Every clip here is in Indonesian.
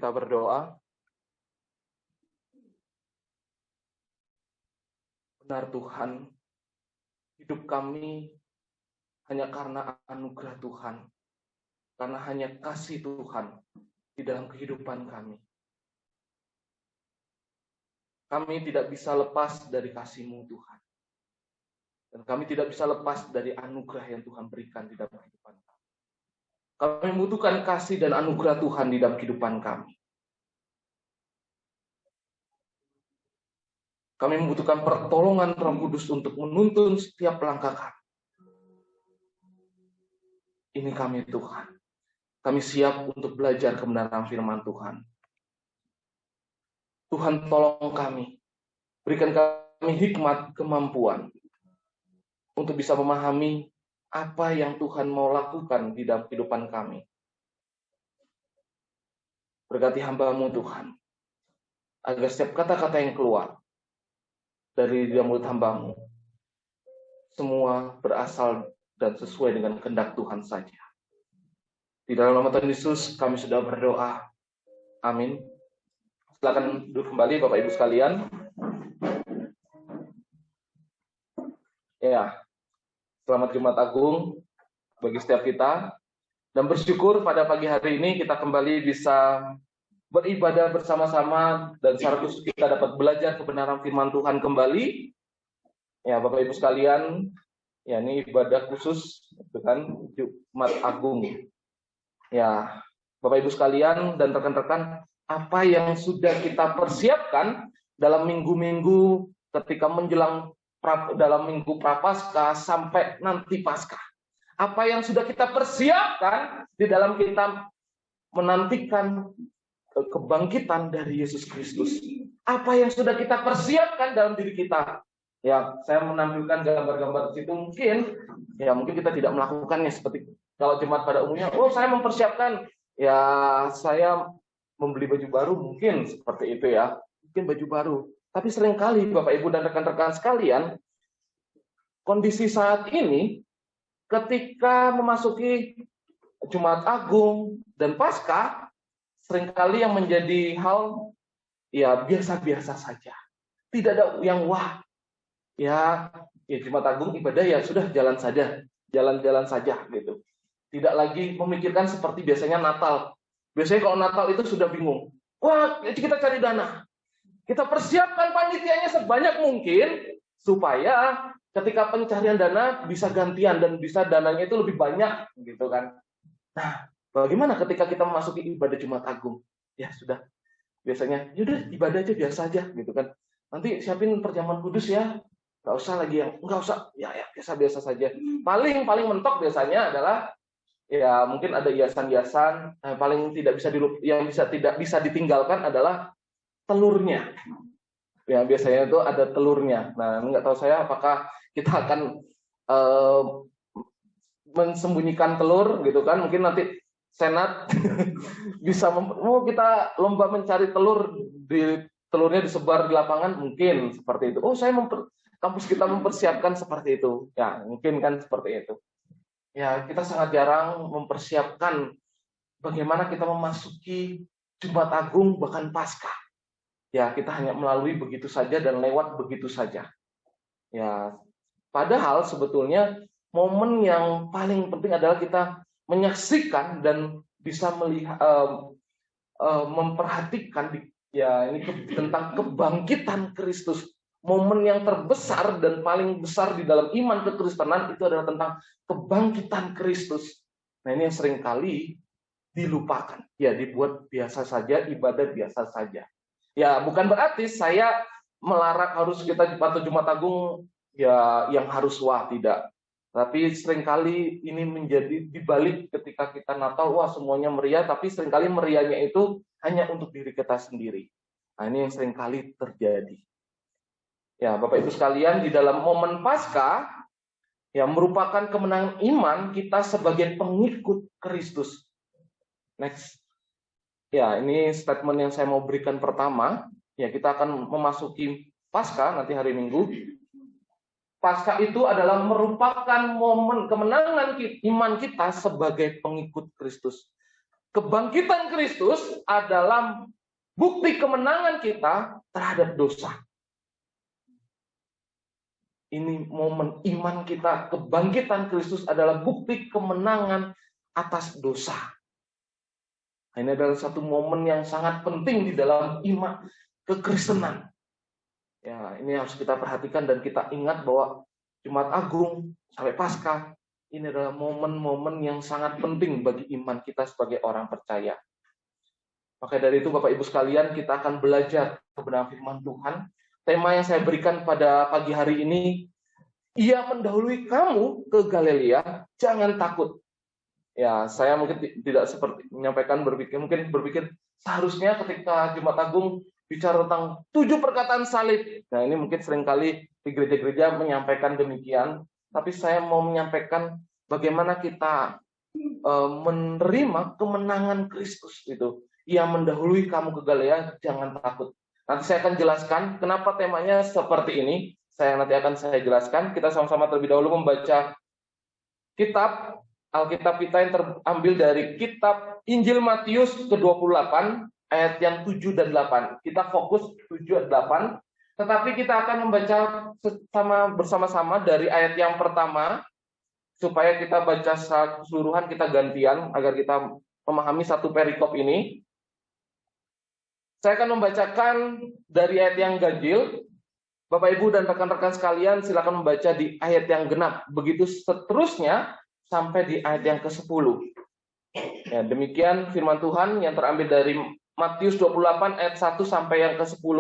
kita berdoa. Benar Tuhan, hidup kami hanya karena anugerah Tuhan, karena hanya kasih Tuhan di dalam kehidupan kami. Kami tidak bisa lepas dari kasih-Mu Tuhan. Dan kami tidak bisa lepas dari anugerah yang Tuhan berikan di dalam kehidupan kami. Kami membutuhkan kasih dan anugerah Tuhan di dalam kehidupan kami. Kami membutuhkan pertolongan Roh Kudus untuk menuntun setiap langkah kami. Ini kami Tuhan. Kami siap untuk belajar kebenaran firman Tuhan. Tuhan tolong kami. Berikan kami hikmat, kemampuan untuk bisa memahami apa yang Tuhan mau lakukan di dalam kehidupan kami. Berkati hamba-Mu Tuhan. Agar setiap kata-kata yang keluar dari dalam mulut hamba-Mu semua berasal dan sesuai dengan kehendak Tuhan saja. Di dalam nama Tuhan Yesus kami sudah berdoa. Amin. Silakan duduk kembali Bapak Ibu sekalian. Ya, selamat Jumat Agung bagi setiap kita. Dan bersyukur pada pagi hari ini kita kembali bisa beribadah bersama-sama dan secara khusus kita dapat belajar kebenaran firman Tuhan kembali. Ya, Bapak Ibu sekalian, ya ini ibadah khusus dengan Jumat Agung. Ya, Bapak Ibu sekalian dan rekan-rekan, apa yang sudah kita persiapkan dalam minggu-minggu ketika menjelang dalam minggu Prapaskah sampai nanti Paskah. Apa yang sudah kita persiapkan di dalam kita menantikan kebangkitan dari Yesus Kristus. Apa yang sudah kita persiapkan dalam diri kita. Ya, saya menampilkan gambar-gambar di situ mungkin kita tidak melakukannya seperti kalau jemaat pada umumnya, saya mempersiapkan, ya saya membeli baju baru, mungkin seperti itu ya, mungkin baju baru. Tapi seringkali Bapak Ibu dan rekan-rekan sekalian, kondisi saat ini, ketika memasuki Jumat Agung dan Paskah, seringkali yang menjadi hal ya biasa-biasa saja. Tidak ada yang wah. Ya Jumat Agung ibadah ya sudah jalan-jalan saja gitu. Tidak lagi memikirkan seperti biasanya Natal. Biasanya kalau Natal itu sudah bingung. Wah, kita cari dana. Kita persiapkan panitianya sebanyak mungkin supaya ketika pencarian dana bisa gantian dan bisa dananya itu lebih banyak gitu kan. Nah, bagaimana ketika kita memasuki ibadah Jumat Agung? Ya sudah. Biasanya yaudah ibadah aja biasa aja gitu kan. Nanti siapin perjamuan kudus ya. Nggak usah lagi yang nggak usah ya biasa-biasa saja. Paling mentok biasanya adalah ya mungkin ada hiasan-hiasan. Paling tidak bisa ditinggalkan adalah telurnya. Ya biasanya itu ada telurnya. Nah nggak tahu saya apakah kita akan mensembunyikan telur gitu kan? Mungkin nanti Senat bisa kita lomba mencari telur, telurnya disebar di lapangan mungkin seperti itu. Kampus kita mempersiapkan seperti itu. Ya, mungkin kan seperti itu. Ya, kita sangat jarang mempersiapkan bagaimana kita memasuki Jumat Agung bahkan Paskah. Ya, kita hanya melalui begitu saja dan lewat begitu saja. Ya, padahal sebetulnya momen yang paling penting adalah kita menyaksikan dan bisa melihat memperhatikan ini tentang kebangkitan Kristus. Momen yang terbesar dan paling besar di dalam iman kekristenan itu adalah tentang kebangkitan Kristus. Nah, ini yang seringkali dilupakan. Ya, dibuat biasa saja, ibadah biasa saja. Ya, bukan berarti saya melarang harus kita pada Jumat Agung ya yang harus tidak. Tapi seringkali ini menjadi dibalik ketika kita Natal, semuanya meriah, tapi seringkali meriahnya itu hanya untuk diri kita sendiri. Nah, ini yang seringkali terjadi. Ya, Bapak Ibu sekalian, di dalam momen Paskah yang merupakan kemenangan iman kita sebagai pengikut Kristus. Next. Ya, ini statement yang saya mau berikan pertama. Ya, kita akan memasuki Paskah nanti hari Minggu. Paskah itu adalah merupakan momen kemenangan iman kita sebagai pengikut Kristus. kebangkitan Kristus adalah bukti kemenangan kita terhadap dosa. Ini momen iman kita, kebangkitan Kristus adalah bukti kemenangan atas dosa. Ini adalah satu momen yang sangat penting di dalam iman kekristenan. Ya, ini harus kita perhatikan dan kita ingat bahwa Jumat Agung sampai Paskah ini adalah momen-momen yang sangat penting bagi iman kita sebagai orang percaya. Maka dari itu Bapak Ibu sekalian, kita akan belajar kebenaran firman Tuhan. Tema yang saya berikan pada pagi hari ini, Ia mendahului kamu ke Galilea, jangan takut. Ya, saya mungkin tidak seperti menyampaikan mungkin berpikir seharusnya ketika Jumat Agung bicara tentang 7 perkataan salib. Nah, ini mungkin seringkali di gereja-gereja menyampaikan demikian, tapi saya mau menyampaikan bagaimana kita menerima kemenangan Kristus itu. Ia mendahului kamu ke Galilea, jangan takut. Nanti saya akan jelaskan kenapa temanya seperti ini. Nanti akan saya jelaskan. Kita sama-sama terlebih dahulu membaca kitab Alkitab kita yang terambil dari kitab Injil Matius ke-28 ayat yang 7 dan 8. Kita fokus 7 dan 8. Tetapi kita akan membaca bersama-sama dari ayat yang pertama supaya kita baca keseluruhan, kita gantian agar kita memahami satu perikop ini. Saya akan membacakan dari ayat yang ganjil. Bapak Ibu dan rekan-rekan sekalian silakan membaca di ayat yang genap. Begitu seterusnya sampai di ayat yang ke-10. Ya, demikian firman Tuhan yang terambil dari Matius 28 ayat 1 sampai yang ke-10.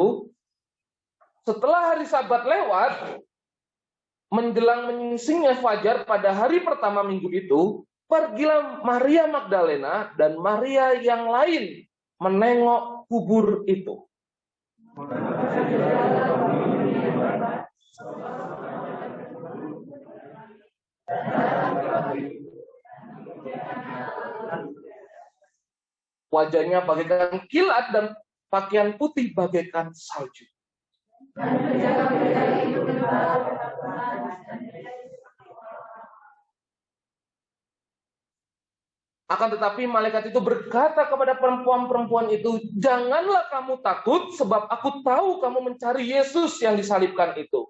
Setelah hari Sabat lewat, menjelang menyingsingnya fajar pada hari pertama minggu itu, pergilah Maria Magdalena dan Maria yang lain menengok kubur itu. Wajahnya bagaikan kilat dan pakaian putih bagaikan salju. Akan tetapi malaikat itu berkata kepada perempuan-perempuan itu, janganlah kamu takut, sebab aku tahu kamu mencari Yesus yang disalibkan itu.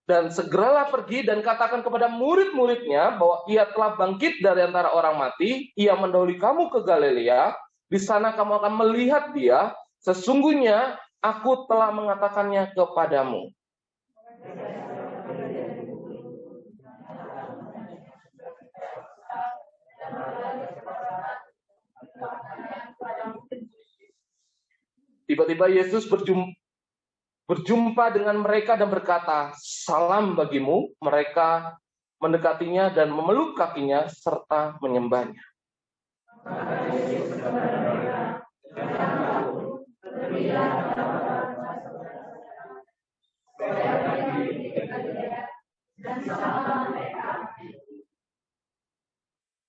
Dan segeralah pergi dan katakan kepada murid-muridnya bahwa ia telah bangkit dari antara orang mati, ia mendahului kamu ke Galilea, di sana kamu akan melihat dia. Sesungguhnya aku telah mengatakannya kepadamu. Tiba-tiba Yesus berjumpa dengan mereka dan berkata, salam bagimu. Mereka mendekatinya dan memeluk kakinya serta menyembahnya.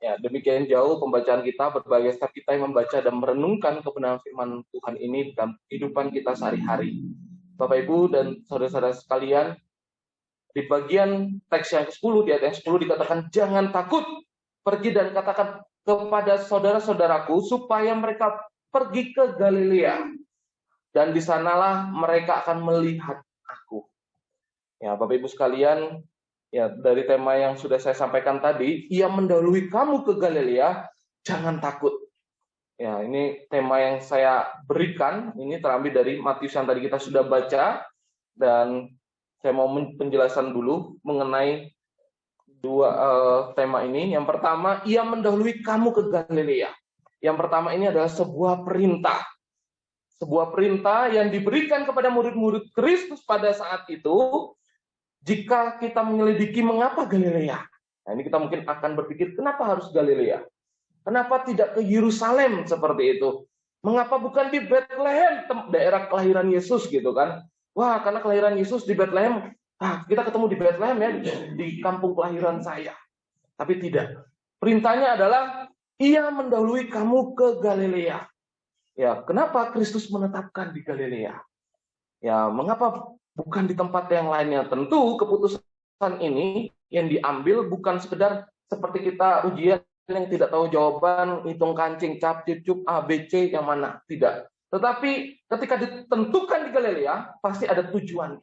Ya, demikian jauh pembacaan kita, berbagai step kita yang membaca dan merenungkan kebenaran firman Tuhan ini dalam kehidupan kita sehari-hari. Bapak Ibu dan saudara-saudara sekalian, di bagian teks yang ke-10, di ayat yang 10 dikatakan, jangan takut, pergi dan katakan kepada saudara-saudaraku supaya mereka pergi ke Galilea, dan di sanalah mereka akan melihat aku. Ya, Bapak Ibu sekalian, ya, dari tema yang sudah saya sampaikan tadi, ia mendahului kamu ke Galilea, jangan takut. Ya, ini tema yang saya berikan, ini terambil dari Matius yang tadi kita sudah baca, dan saya mau penjelasan dulu mengenai dua tema ini. Yang pertama, ia mendahului kamu ke Galilea. Yang pertama ini adalah sebuah perintah. Sebuah perintah yang diberikan kepada murid-murid Kristus pada saat itu. Jika kita menyelidiki mengapa Galilea, nah ini kita mungkin akan berpikir, kenapa harus Galilea? Kenapa tidak ke Yerusalem seperti itu? Mengapa bukan di Bethlehem, daerah kelahiran Yesus gitu kan? Wah, karena kelahiran Yesus di Bethlehem, kita ketemu di Bethlehem ya, di kampung kelahiran saya. Tapi tidak. Perintahnya adalah, ia mendahului kamu ke Galilea. Ya, kenapa Kristus menetapkan di Galilea? Ya, mengapa bukan di tempat yang lainnya? Tentu keputusan ini yang diambil bukan sekedar seperti kita ujian yang tidak tahu jawaban, hitung kancing, cap, cip, cup, A, B, C, yang mana. Tidak. Tetapi ketika ditentukan di Galilea, pasti ada tujuan.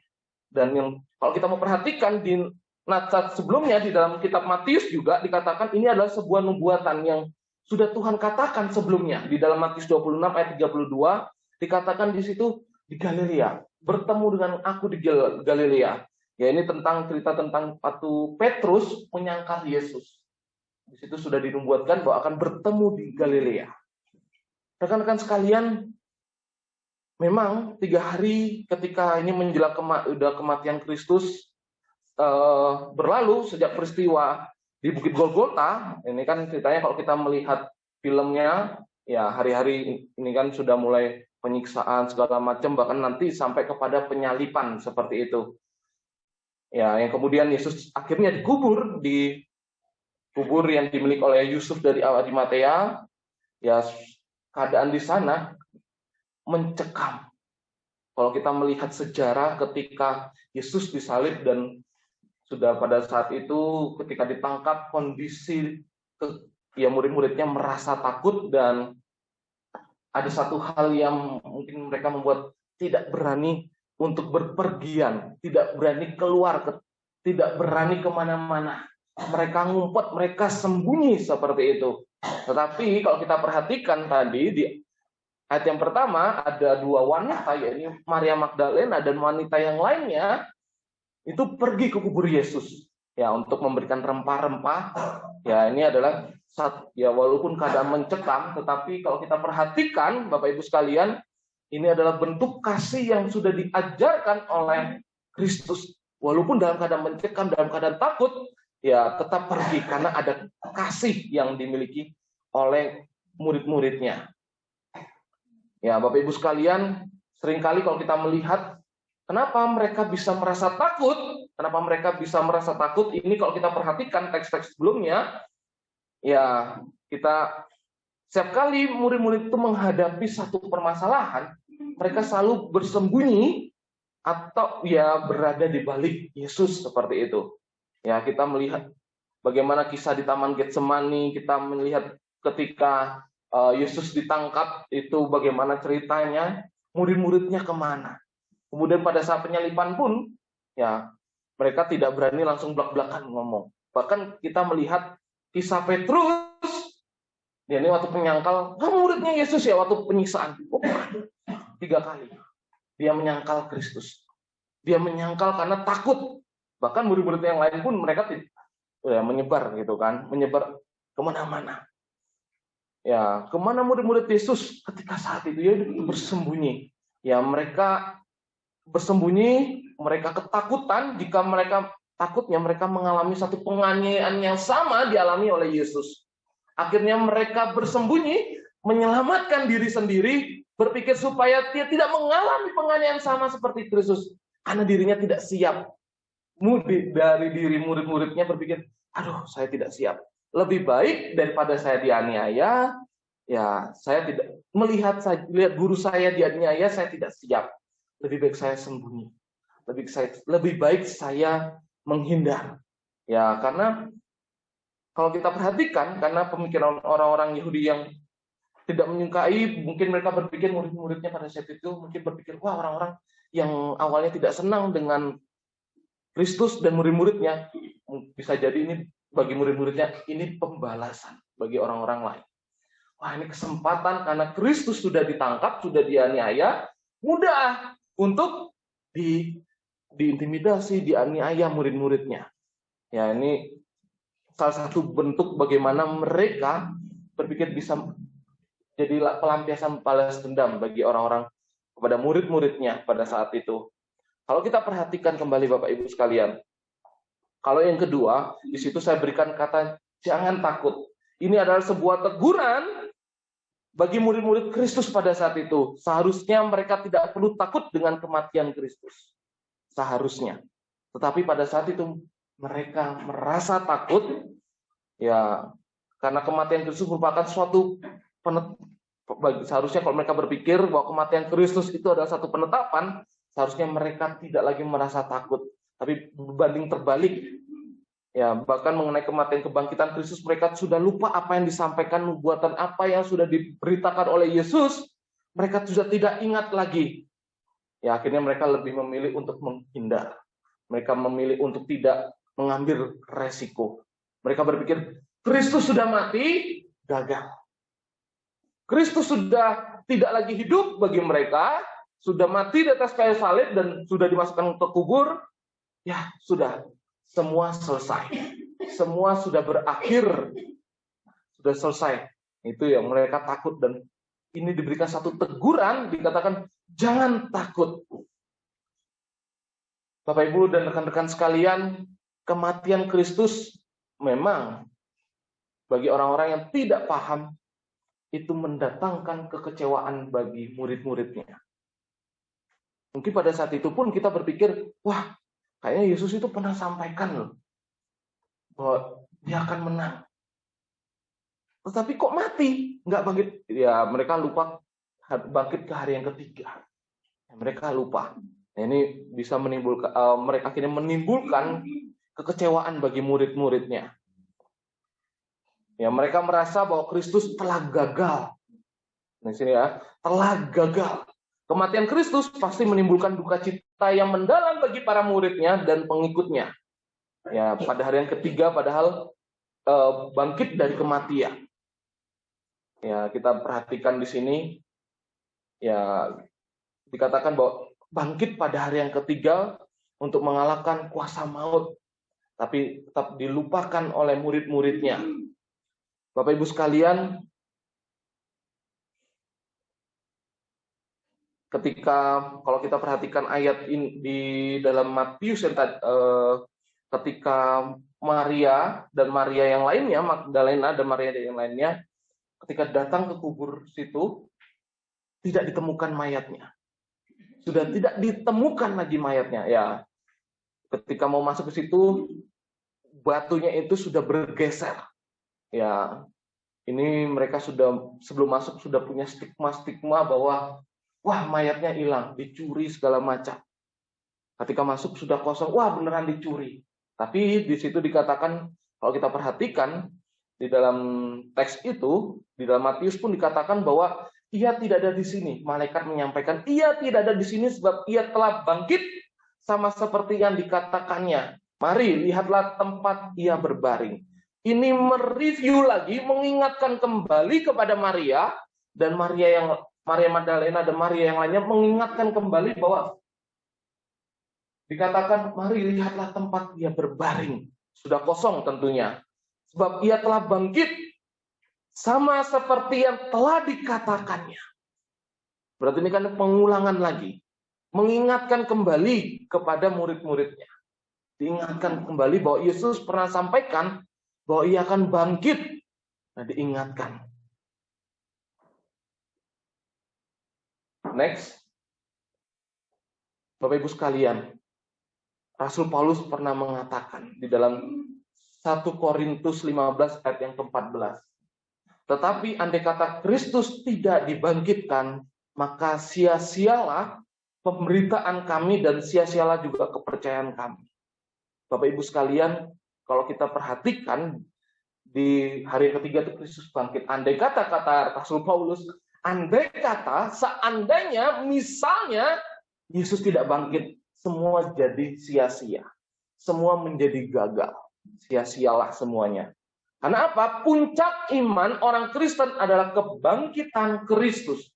Dan yang kalau kita mau perhatikan di nasihat sebelumnya di dalam kitab Matius juga dikatakan ini adalah sebuah nubuatan yang sudah Tuhan katakan sebelumnya. Di dalam Matius 26 ayat 32 dikatakan di situ di Galilea, bertemu dengan aku di Galilea. Ya, ini tentang cerita tentang waktu Petrus menyangkal Yesus. Di situ sudah dinubuatkan bahwa akan bertemu di Galilea. Rekan-rekan sekalian, memang 3 hari ketika ini menjelang kematian Kristus berlalu sejak peristiwa di Bukit Golgota. Ini kan ceritanya kalau kita melihat filmnya, ya hari-hari ini kan sudah mulai penyiksaan segala macam, bahkan nanti sampai kepada penyalipan seperti itu. Ya, yang kemudian Yesus akhirnya dikubur di kubur yang dimiliki oleh Yusuf dari Arimatea. Ya, keadaan di sana mencekam. Kalau kita melihat sejarah ketika Yesus disalib dan sudah pada saat itu ketika ditangkap kondisi murid-muridnya merasa takut dan ada satu hal yang mungkin mereka membuat tidak berani untuk berpergian, tidak berani keluar, tidak berani kemana-mana. Mereka ngumpet, mereka sembunyi seperti itu. Tetapi kalau kita perhatikan tadi di ayat yang pertama ada 2 wanita, yaitu Maria Magdalena dan wanita yang lainnya itu pergi ke kubur Yesus ya untuk memberikan rempah-rempah. Ya, ini adalah ya walaupun keadaan mencekam, tetapi kalau kita perhatikan Bapak Ibu sekalian, ini adalah bentuk kasih yang sudah diajarkan oleh Kristus. Walaupun dalam keadaan mencekam, dalam keadaan takut, ya tetap pergi karena ada kasih yang dimiliki oleh murid-muridnya. Ya, Bapak Ibu sekalian, seringkali kalau kita melihat kenapa mereka bisa merasa takut, ini kalau kita perhatikan teks-teks sebelumnya, ya kita setiap kali murid-murid itu menghadapi satu permasalahan, mereka selalu bersembunyi atau ya berada di balik Yesus seperti itu. Ya, kita melihat bagaimana kisah di Taman Getsemani, kita melihat ketika Yesus ditangkap itu bagaimana ceritanya, murid-muridnya kemana. Kemudian pada saat penyalipan pun, ya mereka tidak berani langsung belak-belakan ngomong. Bahkan kita melihat kisah Petrus, dia ini waktu penyangkal, kamu muridnya Yesus ya waktu penyiksaan. 3 kali dia menyangkal Kristus. Dia menyangkal karena takut. Bahkan murid-murid yang lain pun mereka menyebar gitu kan, menyebar kemana-mana. Ya, kemana murid-murid Yesus ketika saat itu ya bersembunyi. Ya, mereka bersembunyi, mereka ketakutan jika mereka takutnya mereka mengalami satu penganiayaan yang sama dialami oleh Yesus. Akhirnya mereka bersembunyi, menyelamatkan diri sendiri, berpikir supaya dia tidak mengalami penganiayaan sama seperti Kristus, karena dirinya tidak siap. Dari diri murid-muridnya berpikir, aduh saya tidak siap. Lebih baik daripada saya dianiaya, ya saya tidak lihat guru saya dianiaya, saya tidak siap. Lebih baik saya sembunyi. Lebih baik saya menghindar. Ya, karena kalau kita perhatikan, karena pemikiran orang-orang Yahudi yang tidak menyukai, mungkin mereka berpikir murid-muridnya pada saat itu mungkin berpikir, wah orang-orang yang awalnya tidak senang dengan Kristus dan murid-muridnya, bisa jadi ini bagi murid-muridnya ini pembalasan bagi orang-orang lain. Wah, ini kesempatan karena Kristus sudah ditangkap, sudah dianiaya, mudah untuk diintimidasi, dianiaya murid-muridnya. Ya, ini salah satu bentuk bagaimana mereka berpikir bisa jadi pelampiasan balas dendam bagi orang-orang kepada murid-muridnya pada saat itu. Kalau kita perhatikan kembali Bapak Ibu sekalian, kalau yang kedua, di situ saya berikan kata jangan takut. Ini adalah sebuah teguran bagi murid-murid Kristus pada saat itu. Seharusnya mereka tidak perlu takut dengan kematian Kristus. Seharusnya. Tetapi pada saat itu mereka merasa takut, ya karena kematian Kristus merupakan suatu seharusnya kalau mereka berpikir bahwa kematian Kristus itu adalah satu penetapan, Seharusnya mereka tidak lagi merasa takut, tapi berbanding terbalik. Ya, bahkan mengenai kematian kebangkitan Kristus, mereka sudah lupa apa yang disampaikan, nubuatan apa yang sudah diberitakan oleh Yesus. Mereka sudah tidak ingat lagi. Ya, akhirnya mereka lebih memilih untuk menghindar. Mereka memilih untuk tidak mengambil resiko. Mereka berpikir, Kristus sudah mati, gagal. Kristus sudah tidak lagi hidup bagi mereka, sudah mati di atas kayu salib dan sudah dimasukkan ke kubur, ya sudah, semua selesai. Semua sudah berakhir, sudah selesai. Itu yang mereka takut, dan ini diberikan satu teguran, dikatakan, jangan takut. Bapak Ibu dan rekan-rekan sekalian, kematian Kristus memang bagi orang-orang yang tidak paham, itu mendatangkan kekecewaan bagi murid-muridnya. Mungkin pada saat itu pun kita berpikir, wah, kayaknya Yesus itu pernah sampaikan loh, bahwa dia akan menang. Tetapi kok mati? Nggak bangkit. Ya, mereka lupa bangkit ke hari yang ketiga. Mereka lupa. Nah, ini bisa menimbulkan, mereka akhirnya menimbulkan kekecewaan bagi murid-muridnya. Ya, mereka merasa bahwa Kristus telah gagal. Nah, sini ya, telah gagal. Kematian Kristus pasti menimbulkan duka cita yang mendalam bagi para muridnya dan pengikutnya. Ya, pada hari yang ketiga, padahal bangkit dari kematian. Ya, kita perhatikan di sini, ya dikatakan bahwa bangkit pada hari yang ketiga untuk mengalahkan kuasa maut, tapi tetap dilupakan oleh murid-muridnya. Bapak Ibu sekalian, ketika kalau kita perhatikan ayat ini di dalam Matius yang ketika Maria dan Maria yang lainnya, Magdalena dan Maria yang lainnya, ketika datang ke kubur situ, tidak ditemukan mayatnya. Sudah tidak ditemukan lagi mayatnya. Ya, ketika mau masuk ke situ, batunya itu sudah bergeser. Ya, ini mereka sudah sebelum masuk sudah punya stigma bahwa wah, mayatnya hilang, dicuri segala macam. Ketika masuk sudah kosong, wah beneran dicuri. Tapi di situ dikatakan, kalau kita perhatikan, di dalam teks itu, di dalam Matius pun dikatakan bahwa ia tidak ada di sini. Malaikat menyampaikan, ia tidak ada di sini sebab ia telah bangkit sama seperti yang dikatakannya. Mari, lihatlah tempat ia berbaring. Ini mereview lagi, mengingatkan kembali kepada Maria, dan Maria Magdalena dan Maria yang lainnya mengingatkan kembali bahwa dikatakan, mari lihatlah tempat ia berbaring. Sudah kosong tentunya. Sebab ia telah bangkit sama seperti yang telah dikatakannya. Berarti ini kan pengulangan lagi. Mengingatkan kembali kepada murid-muridnya. Diingatkan kembali bahwa Yesus pernah sampaikan bahwa ia akan bangkit. Nah, diingatkan. Next. Bapak Ibu sekalian, Rasul Paulus pernah mengatakan di dalam 1 Korintus 15 ayat yang ke-14. Tetapi andai kata Kristus tidak dibangkitkan, maka sia-sialah pemberitaan kami dan sia-sialah juga kepercayaan kami. Bapak Ibu sekalian, kalau kita perhatikan di hari ketiga itu Kristus bangkit. Andai kata Rasul Paulus, andai kata seandainya misalnya Yesus tidak bangkit, semua jadi sia-sia. Semua menjadi gagal. Sia-sialah semuanya. Karena apa? Puncak iman orang Kristen adalah kebangkitan Kristus.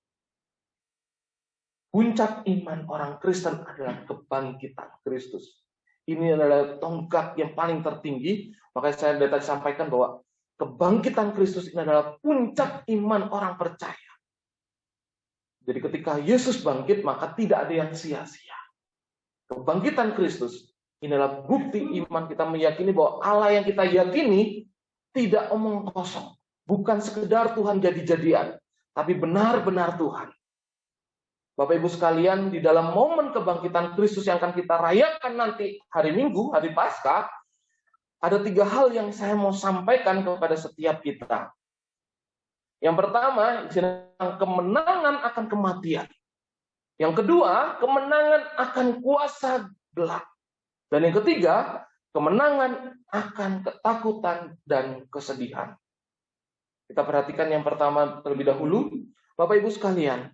Puncak iman orang Kristen adalah kebangkitan Kristus. Ini adalah tongkat yang paling tertinggi. Makanya saya tadi sampaikan bahwa kebangkitan Kristus ini adalah puncak iman orang percaya. Jadi ketika Yesus bangkit, maka tidak ada yang sia-sia. Kebangkitan Kristus inilah bukti iman kita meyakini bahwa Allah yang kita yakini tidak omong kosong. Bukan sekedar Tuhan jadi-jadian, tapi benar-benar Tuhan. Bapak Ibu sekalian, di dalam momen kebangkitan Kristus yang akan kita rayakan nanti hari Minggu, hari Paskah, ada 3 hal yang saya mau sampaikan kepada setiap kita. Yang pertama, kemenangan akan kematian. Yang kedua, kemenangan akan kuasa gelap. Dan yang ketiga, kemenangan akan ketakutan dan kesedihan. Kita perhatikan yang pertama terlebih dahulu, Bapak Ibu sekalian,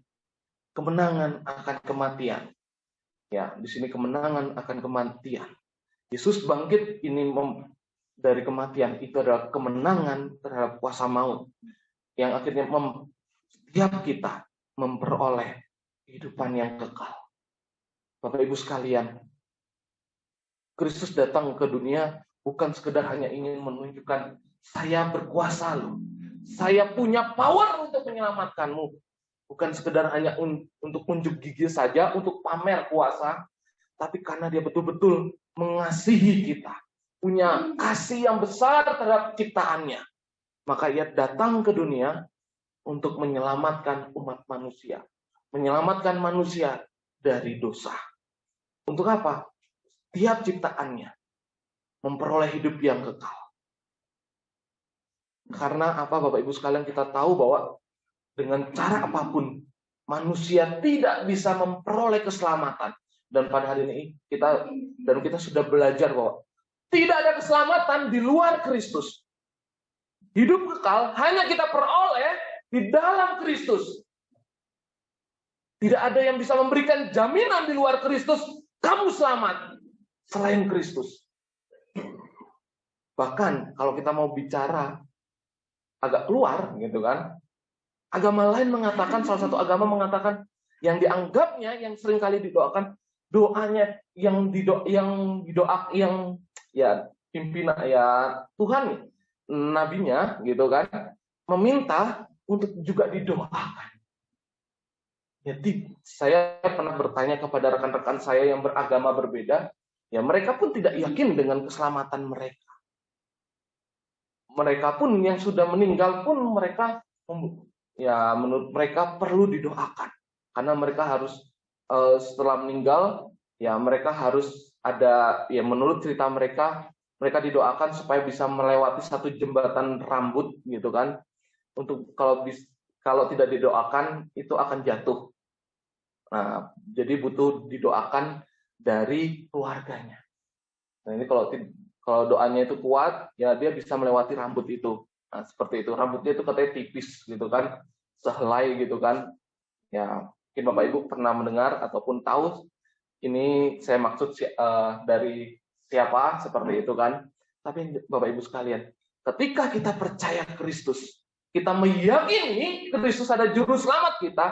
kemenangan akan kematian. Ya, di sini kemenangan akan kematian. Yesus bangkit ini dari kematian, itu adalah kemenangan terhadap kuasa maut yang akhirnya setiap kita memperoleh kehidupan yang kekal. Bapak Ibu sekalian, Kristus datang ke dunia bukan sekedar hanya ingin menunjukkan saya berkuasa loh. Saya punya power untuk menyelamatkanmu. Bukan sekedar hanya untuk unjuk gigi saja, untuk pamer kuasa, tapi karena dia betul-betul mengasihi kita, punya kasih yang besar terhadap ciptaannya. Maka ia datang ke dunia untuk menyelamatkan umat manusia, menyelamatkan manusia dari dosa. Untuk apa? Tiap ciptaannya memperoleh hidup yang kekal. Karena apa, Bapak Ibu sekalian, kita tahu bahwa dengan cara apapun manusia tidak bisa memperoleh keselamatan. Dan pada hari ini kita sudah belajar bahwa tidak ada keselamatan di luar Kristus. Hidup kekal hanya kita peroleh di dalam Kristus. Tidak ada yang bisa memberikan jaminan di luar Kristus kamu selamat selain Kristus. Bahkan kalau kita mau bicara agak keluar gitu kan, agama lain mengatakan, salah satu agama mengatakan yang dianggapnya yang sering kali didoakan, doanya yang pimpinan ya Tuhan, nabinya gitu kan, meminta untuk juga didoakan. Jadi saya pernah bertanya kepada rekan-rekan saya yang beragama berbeda, ya mereka pun tidak yakin dengan keselamatan mereka. Mereka pun yang sudah meninggal pun mereka ya menurut mereka perlu didoakan, karena mereka harus setelah meninggal ya mereka harus ada, ya menurut cerita mereka didoakan supaya bisa melewati satu jembatan rambut gitu kan, untuk kalau tidak didoakan itu akan jatuh. Nah, jadi butuh didoakan dari keluarganya. Nah, ini kalau doanya itu kuat, ya dia bisa melewati rambut itu. Nah, seperti itu. Rambutnya itu katanya tipis gitu kan, sehelai gitu kan. Ya, mungkin Bapak Ibu pernah mendengar ataupun tahu ini saya maksud dari siapa, seperti itu kan. Tapi Bapak Ibu sekalian, ketika kita percaya Kristus, kita meyakini Kristus ada juru selamat kita,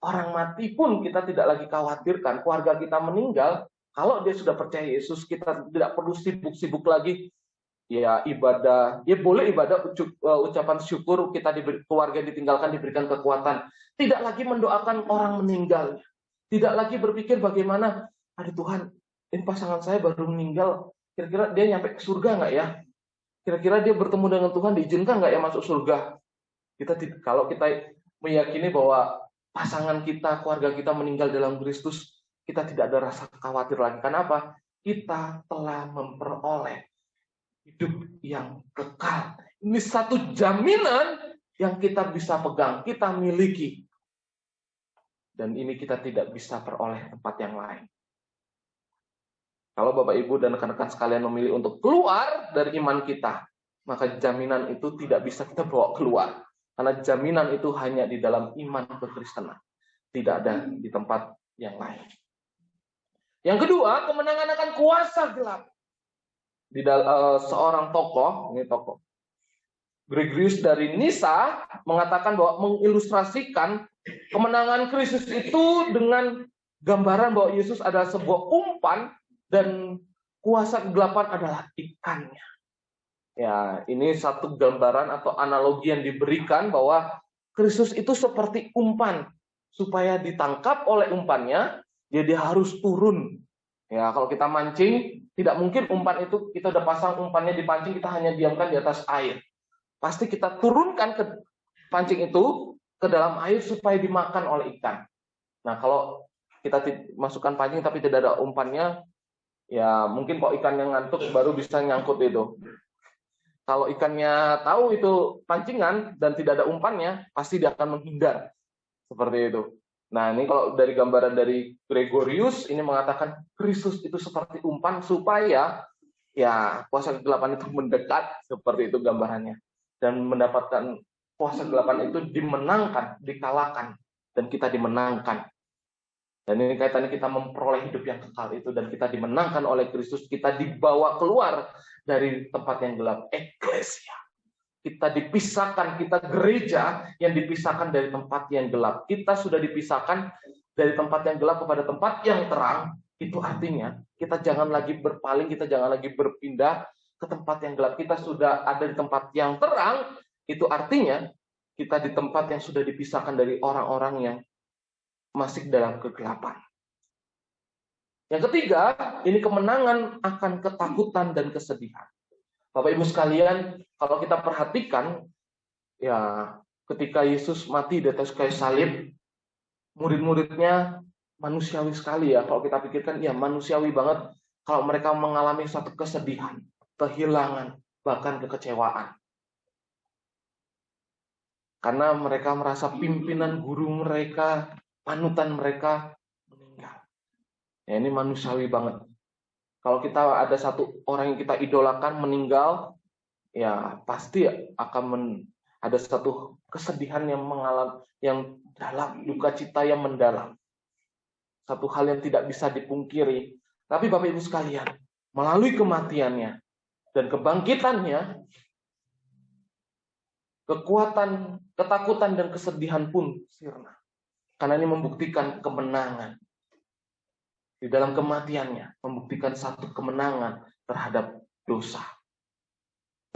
orang mati pun kita tidak lagi khawatirkan. Keluarga kita meninggal, kalau dia sudah percaya Yesus, kita tidak perlu sibuk-sibuk lagi. Ya ibadah, ya boleh ibadah, ucapan syukur, kita keluarga ditinggalkan, diberikan kekuatan. Tidak lagi mendoakan orang meninggal. Tidak lagi berpikir bagaimana, aduh Tuhan, ini pasangan saya baru meninggal, kira-kira dia nyampe ke surga nggak ya? Kira-kira dia bertemu dengan Tuhan, diizinkan nggak ya masuk surga? Kalau kita meyakini bahwa pasangan kita, keluarga kita meninggal dalam Kristus, kita tidak ada rasa khawatir lagi. Kenapa? Kita telah memperoleh hidup yang kekal. Ini satu jaminan yang kita bisa pegang, kita miliki. Dan ini kita tidak bisa peroleh tempat yang lain. Kalau Bapak Ibu dan rekan-rekan sekalian memilih untuk keluar dari iman kita, maka jaminan itu tidak bisa kita bawa keluar. Karena jaminan itu hanya di dalam iman kekristenan. Tidak ada di tempat yang lain. Yang kedua, kemenangan akan kuasa gelap. Di seorang tokoh, ini tokoh Gregorius dari Nisa mengatakan bahwa mengilustrasikan kemenangan Kristus itu dengan gambaran bahwa Yesus adalah sebuah umpan dan kuasa kegelapan adalah ikannya. Ya, ini satu gambaran atau analogi yang diberikan bahwa Kristus itu seperti umpan. Supaya ditangkap oleh umpannya, dia harus turun. Ya, kalau kita mancing, tidak mungkin umpan itu kita udah pasang umpannya dipancing, kita hanya diamkan di atas air. Pasti kita turunkan ke pancing itu ke dalam air supaya dimakan oleh ikan. Nah, kalau kita masukkan pancing tapi tidak ada umpannya, ya mungkin kok ikannya ngantuk baru bisa nyangkut itu. Kalau ikannya tahu itu pancingan dan tidak ada umpannya, pasti dia akan menghindar. Seperti itu. Nah, ini kalau dari gambaran dari Gregorius ini mengatakan Kristus itu seperti umpan supaya ya kuasa kegelapan itu mendekat, seperti itu gambarannya. Dan mendapatkan kuasa kegelapan itu dimenangkan, dikalahkan, dan kita dimenangkan. Dan ini kaitannya kita memperoleh hidup yang kekal itu, dan kita dimenangkan oleh Kristus, kita dibawa keluar dari tempat yang gelap, eklesia. Kita dipisahkan, kita gereja yang dipisahkan dari tempat yang gelap. Kita sudah dipisahkan dari tempat yang gelap kepada tempat yang terang. Itu artinya kita jangan lagi berpaling, kita jangan lagi berpindah ke tempat yang gelap. Kita sudah ada di tempat yang terang. Itu artinya kita di tempat yang sudah dipisahkan dari orang-orang yang masih dalam kegelapan. Yang ketiga, ini kemenangan akan ketakutan dan kesedihan. Bapak Ibu sekalian, kalau kita perhatikan, ya ketika Yesus mati di atas kayu salib, murid-muridnya manusiawi sekali ya. Kalau kita pikirkan, ya manusiawi banget kalau mereka mengalami satu kesedihan, kehilangan, bahkan kekecewaan. Karena mereka merasa pimpinan guru mereka, panutan mereka meninggal. Ya, ini manusiawi banget. Kalau kita ada satu orang yang kita idolakan meninggal, ya pasti akan ada satu kesedihan yang mengalami, yang dalam, duka cita yang mendalam. Satu hal yang tidak bisa dipungkiri. Tapi Bapak Ibu sekalian, melalui kematiannya dan kebangkitannya, kekuatan, ketakutan dan kesedihan pun sirna. Karena ini membuktikan kemenangan. Di dalam kematiannya, membuktikan satu kemenangan terhadap dosa.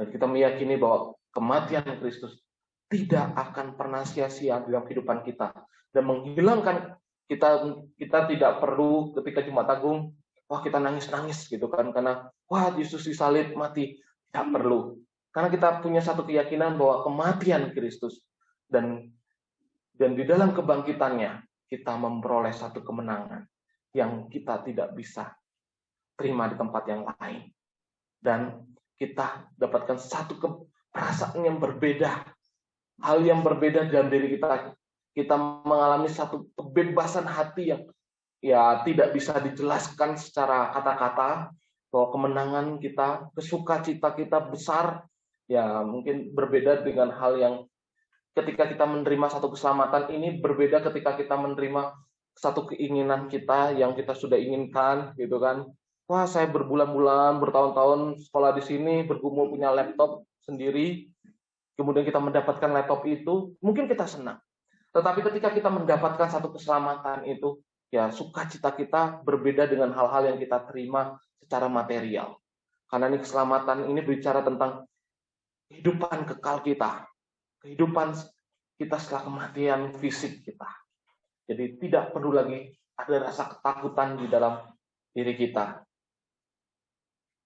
Dan kita meyakini bahwa kematian Kristus tidak akan pernah sia-sia dalam kehidupan kita. Dan menghilangkan, kita tidak perlu ketika Jumat Agung, wah kita nangis-nangis gitu kan. Karena, wah Yesus disalib, mati. Tidak perlu. Karena kita punya satu keyakinan bahwa kematian Kristus. Dan di dalam kebangkitannya, kita memperoleh satu kemenangan yang kita tidak bisa terima di tempat yang lain. Dan kita dapatkan satu perasaan yang berbeda. Hal yang berbeda dalam diri kita. Kita mengalami satu kebebasan hati yang ya tidak bisa dijelaskan secara kata-kata. Bahwa kemenangan kita, kesukacita kita besar. Ya mungkin berbeda dengan hal yang ketika kita menerima satu keselamatan ini, berbeda ketika kita menerima satu keinginan kita yang kita sudah inginkan, gitu kan. Wah, saya berbulan-bulan, bertahun-tahun sekolah di sini, bergumul punya laptop sendiri. Kemudian kita mendapatkan laptop itu, mungkin kita senang. Tetapi ketika kita mendapatkan satu keselamatan itu, ya sukacita kita berbeda dengan hal-hal yang kita terima secara material. Karena ini keselamatan ini berbicara tentang kehidupan kekal kita, kehidupan kita setelah kematian fisik kita. Jadi tidak perlu lagi ada rasa ketakutan di dalam diri kita.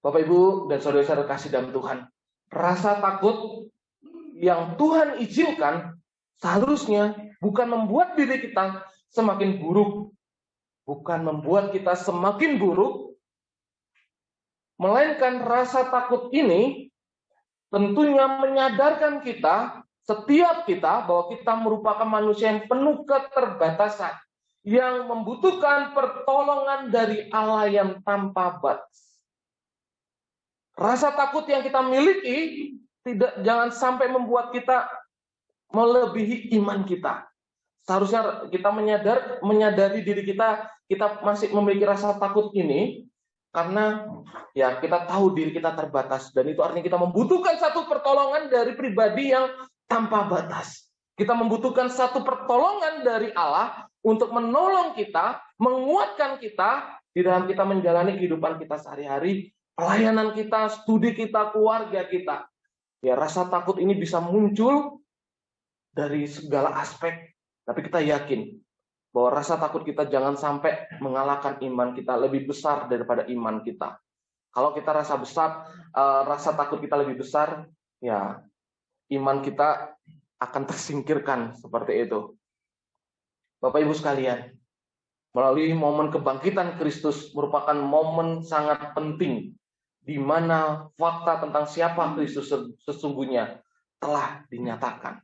Bapak Ibu dan saudara-saudara kasih dalam Tuhan, rasa takut yang Tuhan izinkan seharusnya bukan membuat diri kita semakin buruk, bukan membuat kita semakin buruk, melainkan rasa takut ini tentunya menyadarkan kita, setiap kita, bahwa kita merupakan manusia yang penuh keterbatasan, yang membutuhkan pertolongan dari Allah yang tanpa batas. Rasa takut yang kita miliki jangan sampai membuat kita melebihi iman kita. Seharusnya kita menyadari diri kita masih memiliki rasa takut ini, karena ya kita tahu diri kita terbatas, dan itu artinya kita membutuhkan satu pertolongan dari pribadi yang tanpa batas. Kita membutuhkan satu pertolongan dari Allah untuk menolong kita, menguatkan kita di dalam kita menjalani kehidupan kita sehari-hari, pelayanan kita, studi kita, keluarga kita. Ya, rasa takut ini bisa muncul dari segala aspek, tapi kita yakin bahwa rasa takut kita jangan sampai mengalahkan iman kita, lebih besar daripada iman kita. Kalau kita rasa takut kita lebih besar, ya iman kita akan tersingkirkan seperti itu. Bapak Ibu sekalian, melalui momen kebangkitan Kristus merupakan momen sangat penting, di mana fakta tentang siapa Kristus sesungguhnya telah dinyatakan.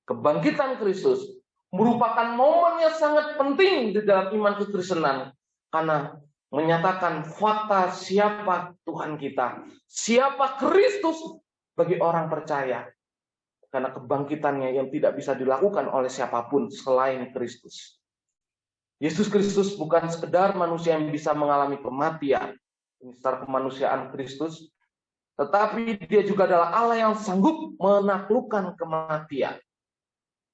Kebangkitan Kristus merupakan momen yang sangat penting di dalam iman kekristenan, karena menyatakan fakta siapa Tuhan kita, siapa Kristus bagi orang percaya, karena kebangkitannya yang tidak bisa dilakukan oleh siapapun selain Kristus. Yesus Kristus bukan sekedar manusia yang bisa mengalami kematian, ini secara kemanusiaan Kristus, tetapi dia juga adalah Allah yang sanggup menaklukkan kematian.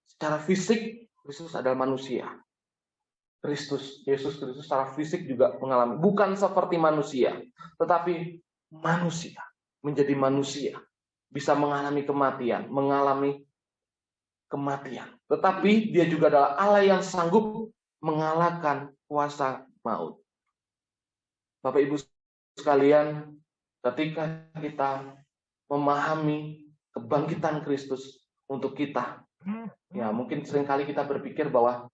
Secara fisik, Kristus adalah manusia. Yesus Kristus secara fisik juga mengalami, bukan seperti manusia, tetapi manusia, menjadi manusia, bisa mengalami kematian. Tetapi dia juga adalah Allah yang sanggup mengalahkan kuasa maut. Bapak Ibu sekalian, ketika kita memahami kebangkitan Kristus untuk kita, ya mungkin seringkali kita berpikir bahwa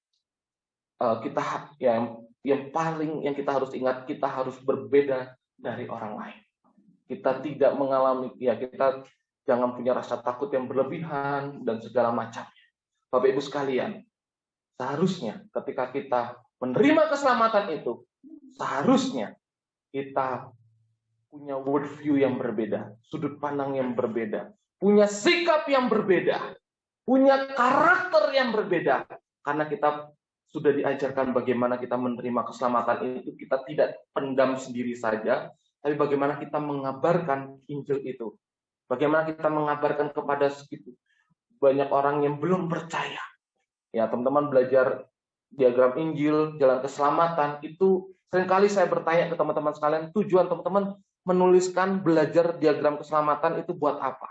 kita yang kita harus ingat, kita harus berbeda dari orang lain. Kita tidak mengalami, kita jangan punya rasa takut yang berlebihan dan segala macamnya. Bapak Ibu sekalian, seharusnya ketika kita menerima keselamatan itu, seharusnya kita punya worldview yang berbeda, sudut pandang yang berbeda, punya sikap yang berbeda, punya karakter yang berbeda. Karena kita sudah diajarkan bagaimana kita menerima keselamatan itu, kita tidak pendam sendiri saja, tapi bagaimana kita mengabarkan Injil itu. Bagaimana kita mengabarkan kepada segitu banyak orang yang belum percaya. Ya, teman-teman belajar diagram Injil, jalan keselamatan, itu seringkali saya bertanya ke teman-teman sekalian, tujuan teman-teman menuliskan belajar diagram keselamatan itu buat apa?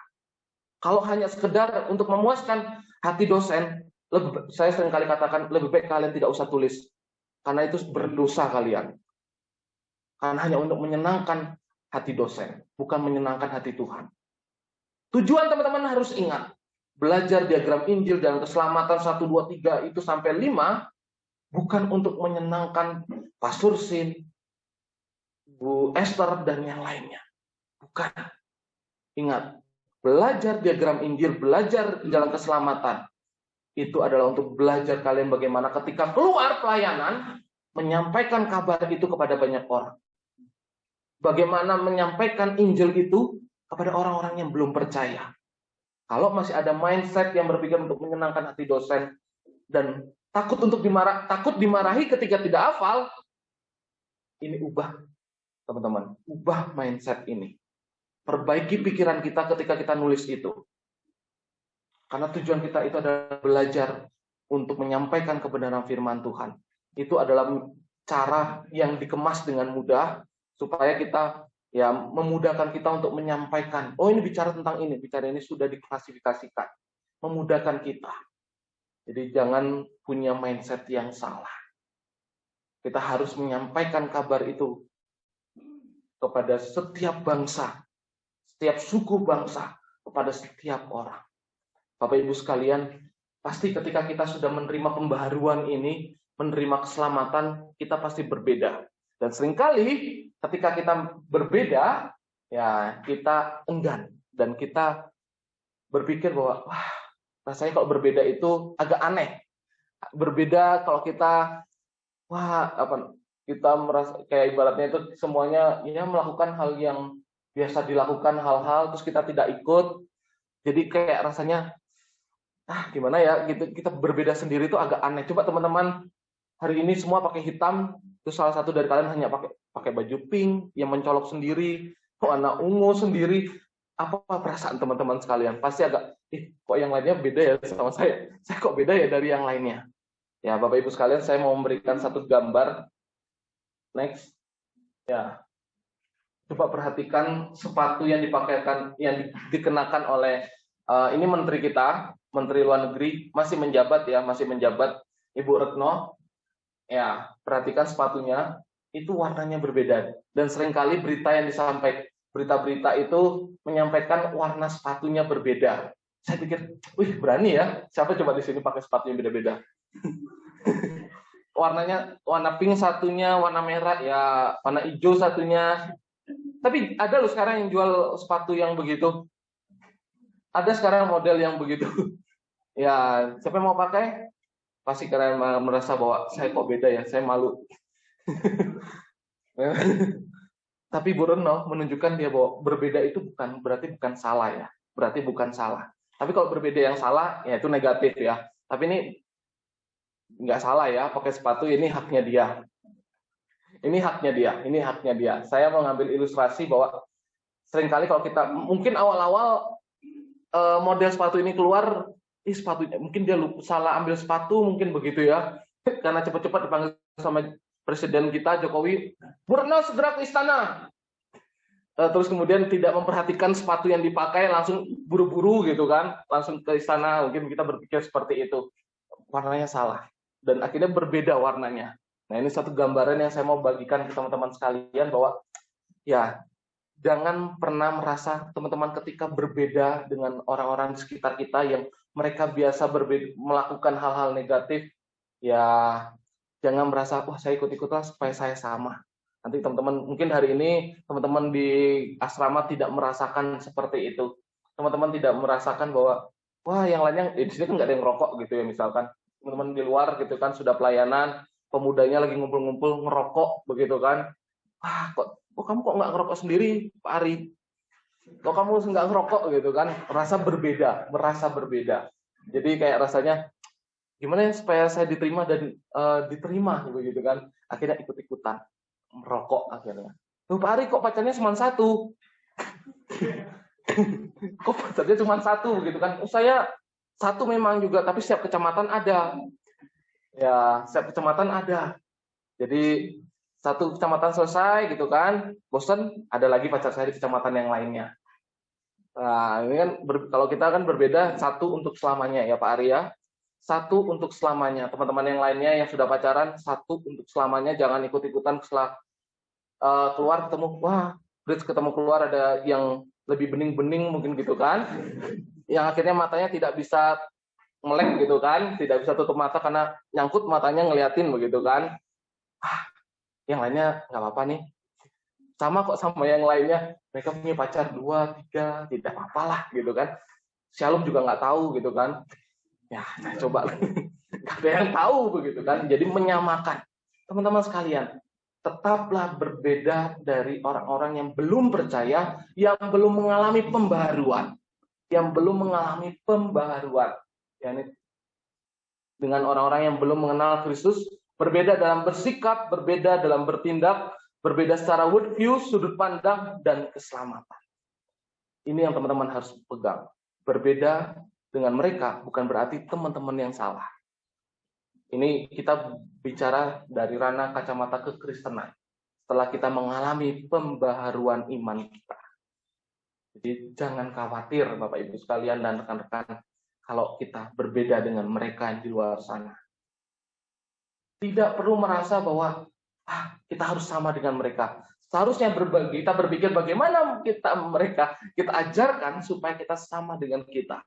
Kalau hanya sekedar untuk memuaskan hati dosen, saya seringkali katakan lebih baik kalian tidak usah tulis, karena itu berdosa kalian. Karena hanya untuk menyenangkan hati dosen, bukan menyenangkan hati Tuhan. Tujuan teman-teman harus ingat, belajar diagram Injil dan keselamatan 1, 2, 3 itu sampai 5, bukan untuk menyenangkan Pastor Sin, Bu Esther, dan yang lainnya. Bukan. Ingat, belajar diagram Injil, belajar jalan keselamatan, itu adalah untuk belajar kalian bagaimana ketika keluar pelayanan, menyampaikan kabar itu kepada banyak orang. Bagaimana menyampaikan Injil itu kepada orang-orang yang belum percaya. Kalau masih ada mindset yang berpikir untuk menyenangkan hati dosen dan takut dimarahi ketika tidak hafal, ini ubah, teman-teman, ubah mindset ini. Perbaiki pikiran kita ketika kita nulis itu. Karena tujuan kita itu adalah belajar untuk menyampaikan kebenaran firman Tuhan. Itu adalah cara yang dikemas dengan mudah supaya kita memudahkan kita untuk menyampaikan. Oh, ini bicara tentang ini, bicara ini sudah diklasifikasikan. Memudahkan kita. Jadi jangan punya mindset yang salah. Kita harus menyampaikan kabar itu kepada setiap bangsa, setiap suku bangsa, kepada setiap orang. Bapak Ibu sekalian, pasti ketika kita sudah menerima pembaharuan ini, menerima keselamatan, kita pasti berbeda. Dan seringkali ketika kita berbeda, ya kita enggan. Dan kita berpikir bahwa, wah, rasanya kalau berbeda itu agak aneh. Berbeda kalau kita, kita merasa kayak ibaratnya itu semuanya melakukan hal yang biasa dilakukan hal-hal, terus kita tidak ikut. Jadi kayak rasanya, gimana ya, gitu, kita berbeda sendiri itu agak aneh. Coba teman-teman, hari ini semua pakai hitam, terus salah satu dari kalian hanya pakai baju pink yang mencolok sendiri, warna ungu sendiri. Apa perasaan teman-teman sekalian? Pasti agak, kok yang lainnya beda ya sama saya? Saya kok beda ya dari yang lainnya? Ya, Bapak Ibu sekalian, saya mau memberikan satu gambar. Next. Ya. Coba perhatikan sepatu yang dikenakan oleh ini menteri kita, Menteri Luar Negeri, masih menjabat, Ibu Retno. Ya, perhatikan sepatunya, itu warnanya berbeda. Dan seringkali berita-berita itu menyampaikan warna sepatunya berbeda. Saya pikir, wih berani ya, siapa coba di sini pakai sepatu yang beda-beda? Warnanya, warna pink satunya, warna merah, ya warna hijau satunya. Tapi ada loh sekarang yang jual sepatu yang begitu. Ada sekarang model yang begitu. Ya, siapa yang mau pakai? Pasti kalian merasa bahwa saya kok beda ya, saya malu. Tapi Bu Retno menunjukkan dia bahwa berbeda itu berarti bukan salah ya. Berarti bukan salah. Tapi kalau berbeda yang salah, ya itu negatif ya. Tapi ini nggak salah ya, pakai sepatu ini haknya dia. Ini haknya dia, ini haknya dia. Saya mau ngambil ilustrasi bahwa seringkali kalau kita, mungkin awal-awal model sepatu ini keluar, sepatunya, mungkin dia salah ambil sepatu, mungkin begitu ya. Karena cepat-cepat dipanggil sama Presiden kita Jokowi, Bu Retno segera ke istana. Terus kemudian tidak memperhatikan sepatu yang dipakai, langsung buru-buru gitu kan, langsung ke istana. Mungkin kita berpikir seperti itu. Warnanya salah dan akhirnya berbeda warnanya. Nah, ini satu gambaran yang saya mau bagikan ke teman-teman sekalian bahwa ya jangan pernah merasa teman-teman ketika berbeda dengan orang-orang di sekitar kita yang mereka biasa melakukan hal-hal negatif, ya jangan merasa, wah saya ikut-ikutlah supaya saya sama. Nanti teman-teman, mungkin hari ini teman-teman di asrama tidak merasakan seperti itu. Teman-teman tidak merasakan bahwa, wah yang lainnya, di sini kan nggak ada yang ngerokok gitu ya misalkan. Teman-teman di luar gitu kan, sudah pelayanan, pemudanya lagi ngumpul-ngumpul ngerokok begitu kan. Wah kok kamu kok nggak ngerokok sendiri Pak Ari? Kok kamu nggak ngerokok gitu kan? Merasa berbeda. Jadi kayak rasanya, gimana ya supaya saya diterima dan diterima begitu kan, akhirnya ikut-ikutan merokok akhirnya. Loh Pak Ari kok pacarnya cuma satu? Kok pacarnya cuma satu begitu kan? Saya satu memang juga, tapi setiap kecamatan ada. Ya, setiap kecamatan ada. Jadi satu kecamatan selesai gitu kan, bosan ada lagi pacar saya di kecamatan yang lainnya. Nah, ini kan kalau kita kan berbeda, satu untuk selamanya ya Pak Ari ya. Satu untuk selamanya. Teman-teman yang lainnya yang sudah pacaran, satu untuk selamanya. Jangan ikut-ikutan setelah keluar ketemu, wah, ketemu keluar ada yang lebih bening-bening mungkin gitu kan. Yang akhirnya matanya tidak bisa melek gitu kan. Tidak bisa tutup mata karena nyangkut matanya ngeliatin begitu kan. Yang lainnya nggak apa-apa nih. Sama kok sama yang lainnya. Mereka punya pacar 2, 3, tidak apa-apa lah gitu kan. Shalom juga nggak tahu gitu kan. Ya, saya coba. Gak ada yang tahu begitu kan. Jadi menyamakan. Teman-teman sekalian, tetaplah berbeda dari orang-orang yang belum percaya, yang belum mengalami pembaharuan. Yang belum mengalami pembaharuan. Yani, dengan orang-orang yang belum mengenal Kristus, berbeda dalam bersikap, berbeda dalam bertindak, berbeda secara worldview, sudut pandang, dan keselamatan. Ini yang teman-teman harus pegang. Berbeda dengan mereka bukan berarti teman-teman yang salah. Ini kita bicara dari ranah kacamata kekristenan. Setelah kita mengalami pembaharuan iman kita. Jadi jangan khawatir Bapak Ibu sekalian dan rekan-rekan kalau kita berbeda dengan mereka yang di luar sana. Tidak perlu merasa bahwa kita harus sama dengan mereka. Seharusnya kita berpikir bagaimana kita ajarkan supaya kita sama dengan kita.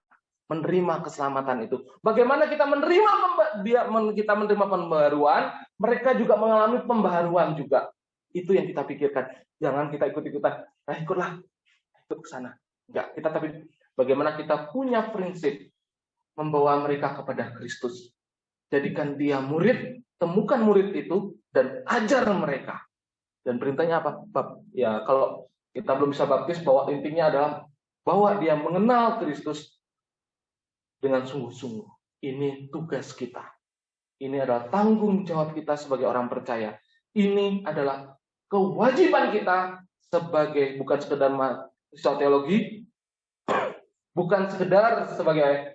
Menerima keselamatan itu. Bagaimana kita menerima pembaharuan, mereka juga mengalami pembaharuan juga. Itu yang kita pikirkan. Jangan kita ikut-ikutan. Ikut ke sana. Enggak, tapi bagaimana kita punya prinsip membawa mereka kepada Kristus. Jadikan dia murid, temukan murid itu dan ajar mereka. Dan perintahnya apa? Ya, kalau kita belum bisa baptis, bahwa intinya adalah bahwa dia mengenal Kristus dengan sungguh-sungguh. Ini tugas kita. Ini adalah tanggung jawab kita sebagai orang percaya. Ini adalah kewajiban kita sebagai, bukan sekedar mahasiswa teologi, bukan sekedar sebagai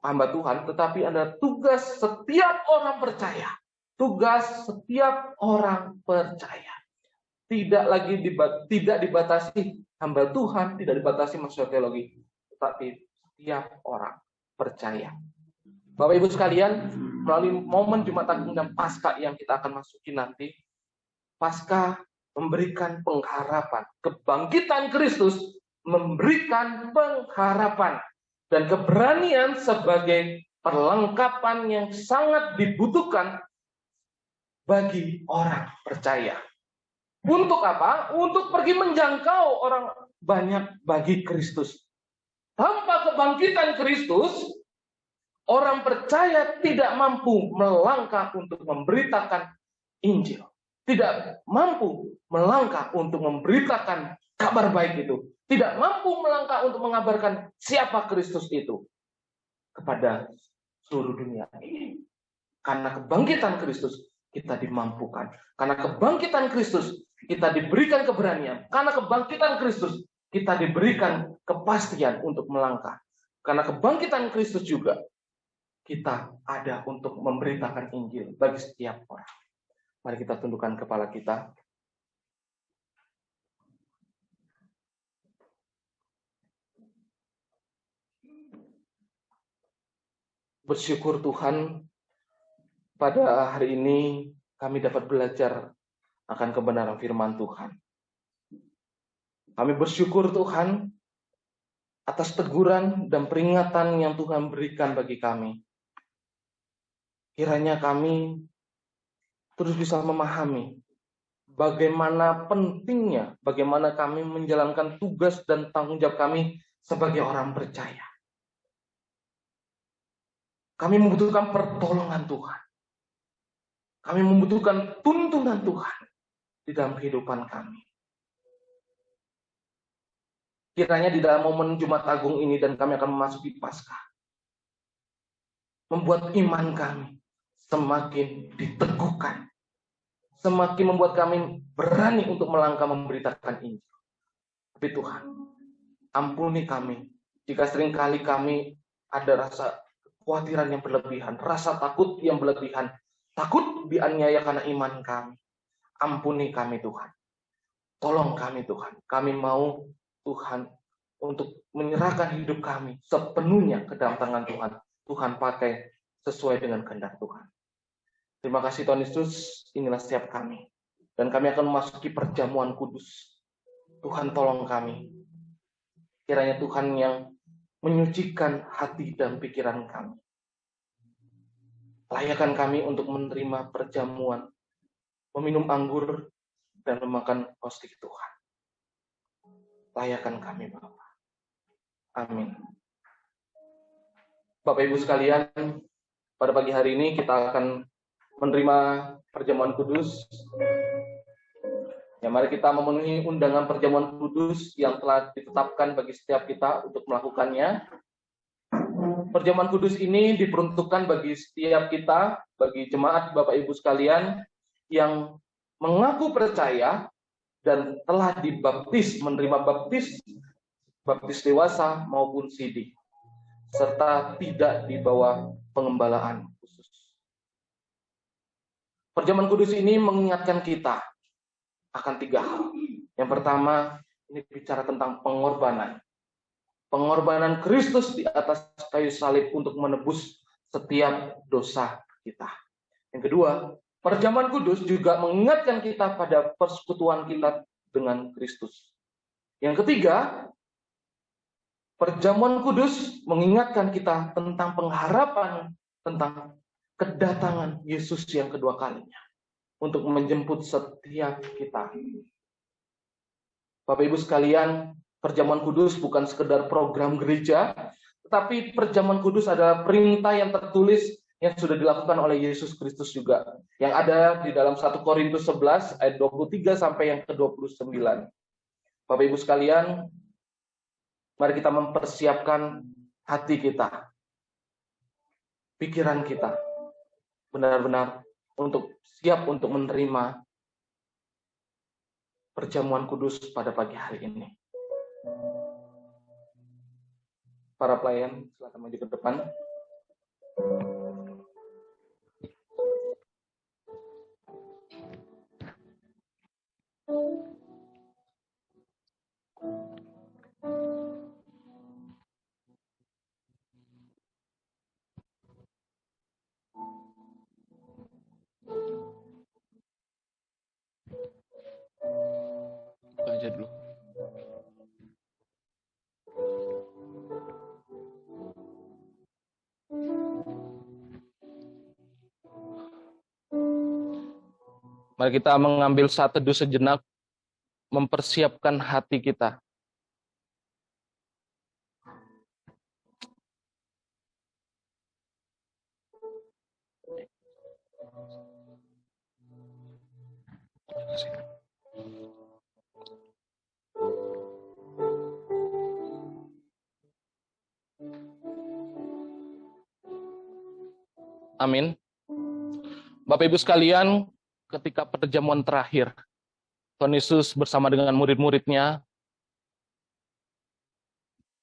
hamba Tuhan, tetapi adalah tugas setiap orang percaya. Tugas setiap orang percaya. Tidak dibatasi hamba Tuhan, tidak dibatasi mahasiswa teologi, tetapi setiap orang percaya. Bapak Ibu sekalian, melalui momen Jumat Agung dan Paskah yang kita akan masuki nanti, Paskah memberikan pengharapan. Kebangkitan Kristus memberikan pengharapan dan keberanian sebagai perlengkapan yang sangat dibutuhkan bagi orang percaya. Untuk apa? Untuk pergi menjangkau orang banyak bagi Kristus. Tanpa kebangkitan Kristus, Orang percaya tidak mampu melangkah untuk memberitakan Injil. Tidak mampu melangkah untuk memberitakan kabar baik itu. Tidak mampu melangkah untuk mengabarkan siapa Kristus itu kepada seluruh dunia ini. Karena kebangkitan Kristus kita dimampukan. Karena kebangkitan Kristus kita diberikan keberanian. Karena kebangkitan Kristus kita diberikan kepastian untuk melangkah. Karena kebangkitan Kristus juga kita ada untuk memberitakan Injil bagi setiap orang. Mari kita tundukkan kepala kita. Bersyukur Tuhan, pada hari ini kami dapat belajar akan kebenaran firman Tuhan. Kami bersyukur Tuhan atas teguran dan peringatan yang Tuhan berikan bagi kami. Kiranya kami terus bisa memahami bagaimana pentingnya, bagaimana kami menjalankan tugas dan tanggung jawab kami sebagai orang percaya. Kami membutuhkan pertolongan Tuhan. Kami membutuhkan tuntunan Tuhan di dalam kehidupan kami. Kiranya di dalam momen Jumat Agung ini dan kami akan memasuki Paskah, membuat iman kami semakin diteguhkan, semakin membuat kami berani untuk melangkah memberitakan Injil. Tapi Tuhan, ampuni kami jika seringkali kami ada rasa kekhawatiran yang berlebihan, rasa takut yang berlebihan, takut dianiaya karena iman kami. Ampuni kami Tuhan. Tolong kami Tuhan. Kami mau Tuhan untuk menyerahkan hidup kami sepenuhnya ke dalam tangan Tuhan. Tuhan pakai sesuai dengan kehendak Tuhan. Terima kasih Tuhan Yesus, inilah setiap kami. Dan kami akan memasuki perjamuan kudus. Tuhan tolong kami. Kiranya Tuhan yang menyucikan hati dan pikiran kami. Layakkan kami untuk menerima perjamuan, meminum anggur, dan memakan hostia Tuhan. Layakkan kami Bapa. Amin. Bapak Ibu sekalian, pada pagi hari ini kita akan menerima perjamuan kudus. Ya, mari kita memenuhi undangan perjamuan kudus yang telah ditetapkan bagi setiap kita untuk melakukannya. Perjamuan kudus ini diperuntukkan bagi setiap kita, bagi jemaat Bapak Ibu sekalian yang mengaku percaya dan telah dibaptis, menerima baptis dewasa maupun sidik, serta tidak di bawah pengembalaan khusus. Perjamuan kudus ini mengingatkan kita akan 3 hal. Yang pertama, ini bicara tentang pengorbanan. Pengorbanan Kristus di atas kayu salib untuk menebus setiap dosa kita. Yang kedua, perjamuan kudus juga mengingatkan kita pada persekutuan kita dengan Kristus. Yang ketiga, perjamuan kudus mengingatkan kita tentang pengharapan, tentang kedatangan Yesus yang kedua kalinya untuk menjemput setiap kita. Bapak Ibu sekalian, perjamuan kudus bukan sekedar program gereja, tetapi perjamuan kudus adalah perintah yang tertulis yang sudah dilakukan oleh Yesus Kristus juga, yang ada di dalam 1 Korintus 11 ayat 23 sampai yang ke-29. Bapak Ibu sekalian, mari kita mempersiapkan hati kita, pikiran kita, benar-benar siap untuk menerima perjamuan kudus pada pagi hari ini. Para pelayan, silakan maju ke depan. Aja dulu. Mari kita mengambil saat teduh sejenak, mempersiapkan hati kita. Amin. Bapak Ibu sekalian, ketika perjamuan terakhir, Tuhan Yesus bersama dengan murid-muridnya,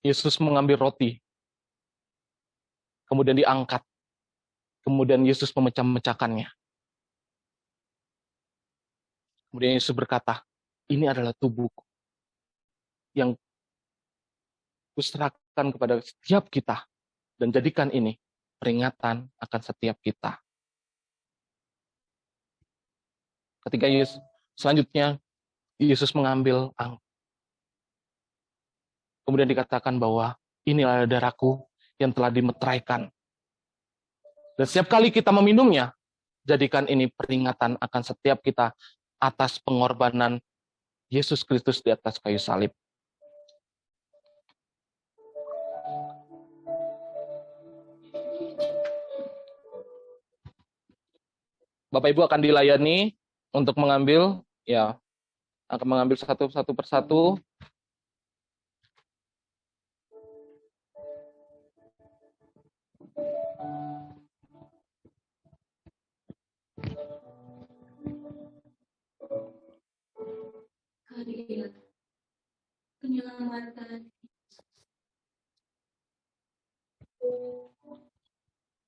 Yesus mengambil roti, kemudian diangkat, kemudian Yesus memecah-mecahkannya. Kemudian Yesus berkata, ini adalah tubuhku yang kuserahkan kepada setiap kita, dan jadikan ini peringatan akan setiap kita. Ketika Yesus, selanjutnya Yesus mengambil angkat. Kemudian dikatakan bahwa inilah darahku yang telah dimeteraikan. Dan setiap kali kita meminumnya, jadikan ini peringatan akan setiap kita atas pengorbanan Yesus Kristus di atas kayu salib. Bapak Ibu akan dilayani untuk mengambil, akan mengambil satu persatu. Hadirat penyelamatan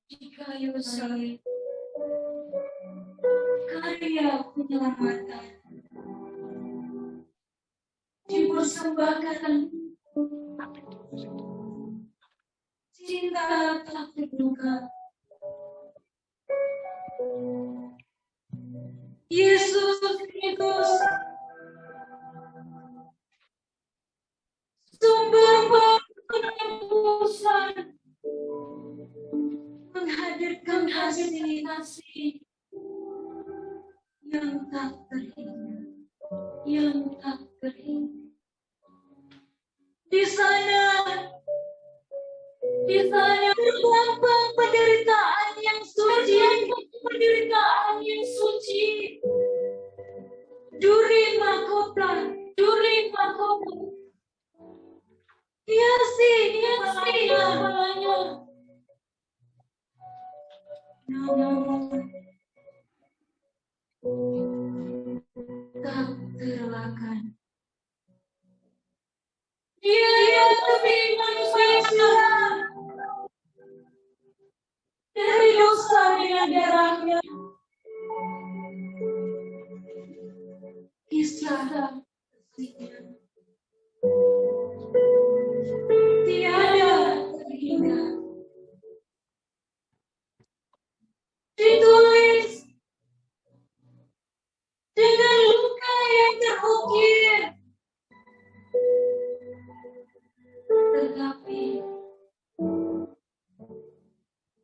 di kayu salib, karya penyelamatan dipersembahkan, cinta tak terduga. Yesus Kristus, sumber penebusan, menghadirkan kasih yang tak terhingga, yang tak terhingga. Di sana terdampar penderitaan yang suci, duri mahkota, hiasi kepalanya. Namun tak terelakkan. Dia lebih manusia dari dosa dengan darahnya. Kisah kasihnya tiada terhingga. Ditulis dengan luka yang terukir, tetapi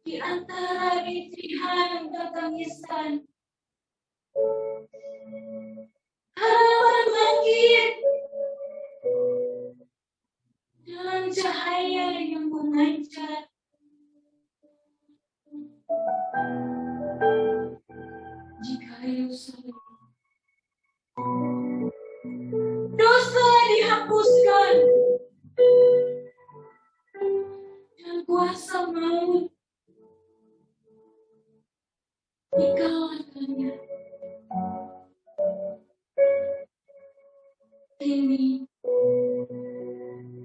di antara rintihan dan tangisan, harapan bangkit dalam cahaya yang memancar. Di kayu salib, dosa dihapuskan dan kuasa maut dikalahkannya. Ini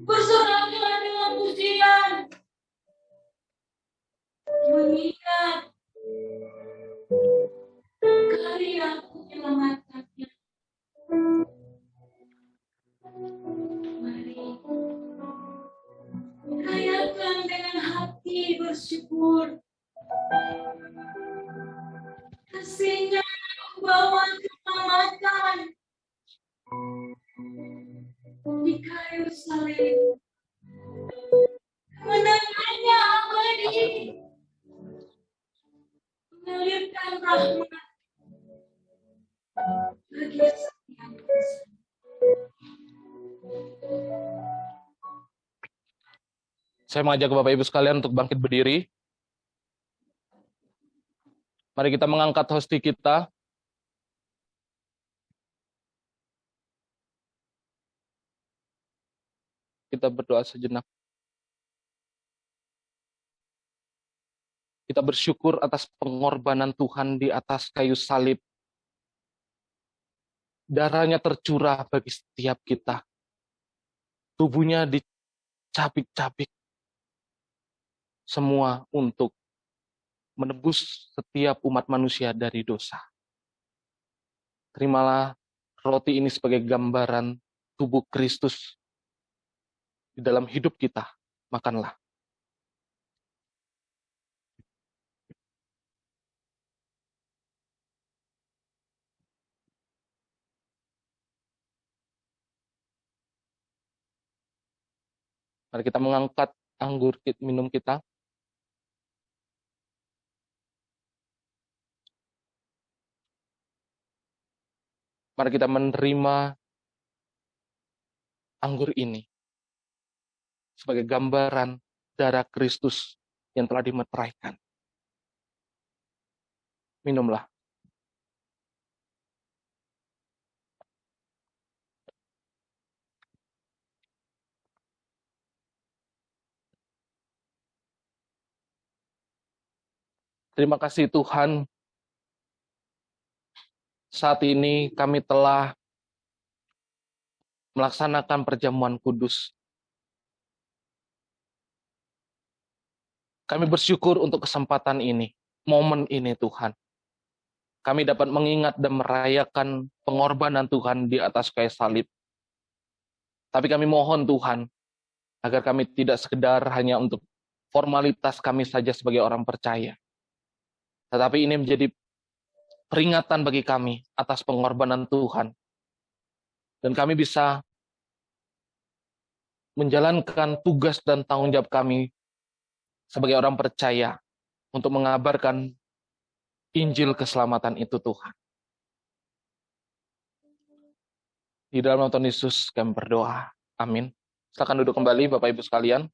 bersoraklah dengan pujian, mengingat karya penyelamatannya. Mari rayakan dengan hati bersyukur. Kasihnya membawa keselamatan di kayu salib. Kemenangannya abadi, mengalirkan rahmat bagi setiap kita. Saya mengajak Bapak Ibu sekalian untuk bangkit berdiri. Mari kita mengangkat hosti kita. kita berdoa sejenak. Kita bersyukur atas pengorbanan Tuhan di atas kayu salib. Darahnya tercurah bagi setiap kita. Tubuhnya dicabik-cabik. Semua untuk menebus setiap umat manusia dari dosa. Terimalah roti ini sebagai gambaran tubuh Kristus di dalam hidup kita. Makanlah. Mari kita mengangkat anggur minum kita. Mari kita menerima anggur ini sebagai gambaran darah Kristus yang telah dimeteraikan. Minumlah. Terima kasih Tuhan. Saat ini kami telah melaksanakan perjamuan kudus. Kami bersyukur untuk kesempatan ini, momen ini Tuhan. Kami dapat mengingat dan merayakan pengorbanan Tuhan di atas kayu salib. Tapi kami mohon Tuhan, agar kami tidak sekedar hanya untuk formalitas kami saja sebagai orang percaya. Tetapi ini menjadi peringatan bagi kami atas pengorbanan Tuhan. Dan kami bisa menjalankan tugas dan tanggung jawab kami sebagai orang percaya untuk mengabarkan Injil keselamatan itu Tuhan. Di dalam nama Tuhan Yesus kami berdoa. Amin. Silakan duduk kembali Bapak Ibu sekalian.